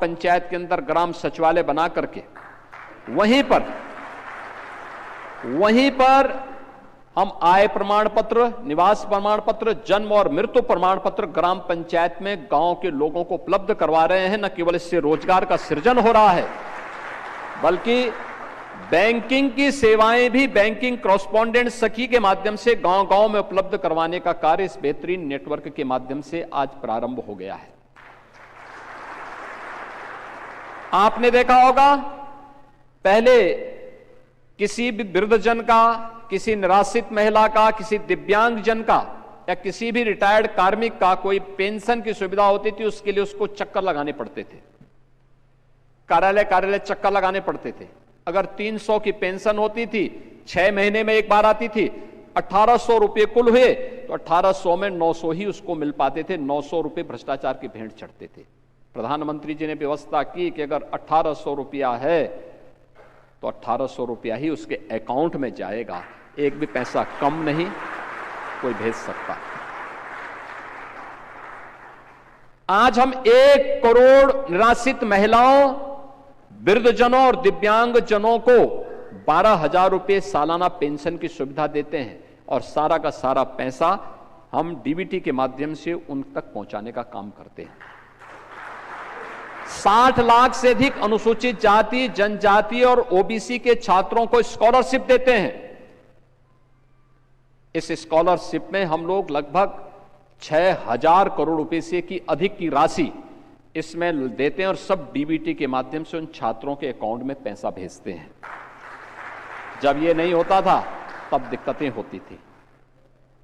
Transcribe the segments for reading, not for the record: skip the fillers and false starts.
पंचायत के अंदर ग्राम सचिवालय बना करके वहीं पर हम आय प्रमाण पत्र, निवास प्रमाण पत्र, जन्म और मृत्यु प्रमाण पत्र ग्राम पंचायत में गांव के लोगों को उपलब्ध करवा रहे हैं। न केवल इससे रोजगार का सृजन हो रहा है, बल्कि बैंकिंग की सेवाएं भी बैंकिंग कॉरेस्पॉन्डेंट सखी के माध्यम से गांव-गांव में उपलब्ध करवाने का कार्य इस बेहतरीन नेटवर्क के माध्यम से आज प्रारंभ हो गया है। आपने देखा होगा, पहले किसी भी वृद्धजन का, किसी निराश्रित महिला का, किसी दिव्यांग जन का या किसी भी रिटायर्ड कार्मिक का कोई पेंशन की सुविधा होती थी, उसके लिए उसको चक्कर लगाने पड़ते थे, कार्यालय चक्कर लगाने पड़ते थे। अगर 300 की पेंशन होती थी, 6 महीने में एक बार आती थी, 1800 रुपये कुल हुए तो 1800 में 900 ही उसको मिल पाते थे। 900 रुपये भ्रष्टाचार की भेंट चढ़ते थे। प्रधानमंत्री जी ने व्यवस्था की कि अगर 1800 रुपया है तो 1800 रुपया ही उसके अकाउंट में जाएगा, एक भी पैसा कम नहीं कोई भेज सकता। आज हम 1 करोड़ निराश्रित महिलाओं, वृद्धजनों और दिव्यांग जनों को 12,000 रुपये सालाना पेंशन की सुविधा देते हैं और सारा का सारा पैसा हम डीबीटी के माध्यम से उन तक पहुंचाने का काम करते हैं। 60 लाख से अधिक अनुसूचित जाति, जनजाति और ओबीसी के छात्रों को स्कॉलरशिप देते हैं। इस स्कॉलरशिप में हम लोग लगभग 6,000 करोड़ रुपए से की अधिक की राशि इसमें देते हैं और सब डीबीटी के माध्यम से उन छात्रों के अकाउंट में पैसा भेजते हैं। जब ये नहीं होता था तब दिक्कतें होती थी।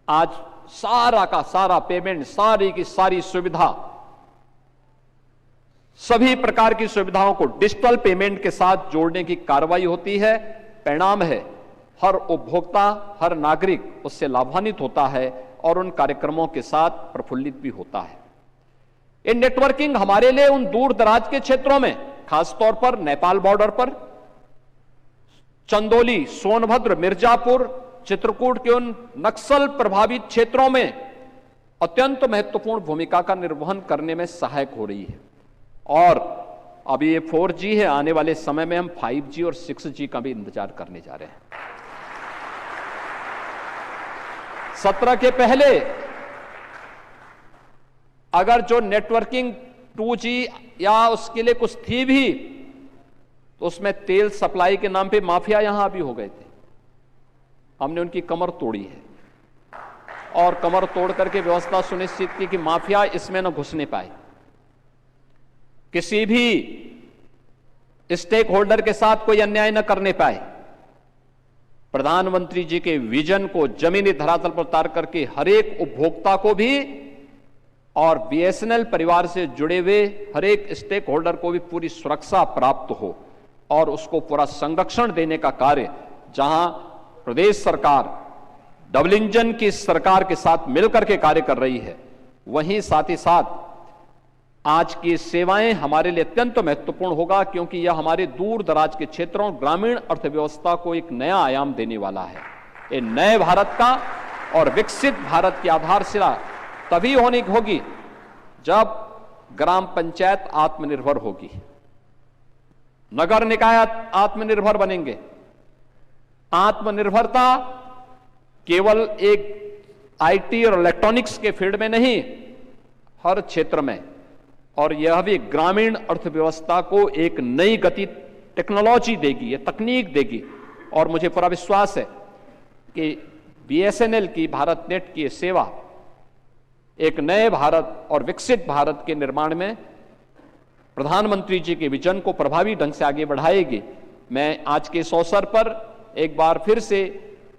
आज सारा का सारा पेमेंट, सारी की सारी सुविधा, सभी प्रकार की सुविधाओं को डिजिटल पेमेंट के साथ जोड़ने की कार्रवाई होती है। परिणाम है हर उपभोक्ता, हर नागरिक उससे लाभान्वित होता है और उन कार्यक्रमों के साथ प्रफुल्लित भी होता है। ये नेटवर्किंग हमारे लिए उन दूर दराज के क्षेत्रों में, खासतौर पर नेपाल बॉर्डर पर, चंदौली, सोनभद्र, मिर्जापुर, चित्रकूट के उन नक्सल प्रभावित क्षेत्रों में अत्यंत महत्वपूर्ण भूमिका का निर्वहन करने में सहायक हो रही है। और अभी ये 4G है, आने वाले समय में हम 5G और 6G का भी इंतजार करने जा रहे हैं। 17 के पहले अगर जो नेटवर्किंग 2G या उसके लिए कुछ थी भी, तो उसमें तेल सप्लाई के नाम पे माफिया यहां भी हो गए थे। हमने उनकी कमर तोड़ी है और कमर तोड़ करके व्यवस्था सुनिश्चित की कि माफिया इसमें न घुसने पाए। किसी भी स्टेक होल्डर के साथ कोई अन्याय न करने पाए। प्रधानमंत्री जी के विजन को जमीनी धरातल पर उतार करके हर एक उपभोक्ता को भी और बीएसएनएल परिवार से जुड़े हुए हर एक स्टेक होल्डर को भी पूरी सुरक्षा प्राप्त हो और उसको पूरा संरक्षण देने का कार्य, जहां प्रदेश सरकार डबल इंजन की सरकार के साथ मिलकर के कार्य कर रही है, वहीं साथ ही साथ आज की सेवाएं हमारे लिए अत्यंत महत्वपूर्ण होगा, क्योंकि यह हमारे दूर दराज के क्षेत्रों, ग्रामीण अर्थव्यवस्था को एक नया आयाम देने वाला है। ये नए भारत का और विकसित भारत की आधारशिला तभी होगी जब ग्राम पंचायत आत्मनिर्भर होगी, नगर निकाय आत्मनिर्भर बनेंगे। आत्मनिर्भरता केवल एक आईटी और इलेक्ट्रॉनिक्स के फील्ड में नहीं, हर क्षेत्र में, और यह भी ग्रामीण अर्थव्यवस्था को एक नई गति टेक्नोलॉजी देगी, यह तकनीक देगी। और मुझे पूरा विश्वास है कि बीएसएनएल की भारत नेट की सेवा एक नए भारत और विकसित भारत के निर्माण में प्रधानमंत्री जी के विजन को प्रभावी ढंग से आगे बढ़ाएगी। मैं आज के इस अवसर पर एक बार फिर से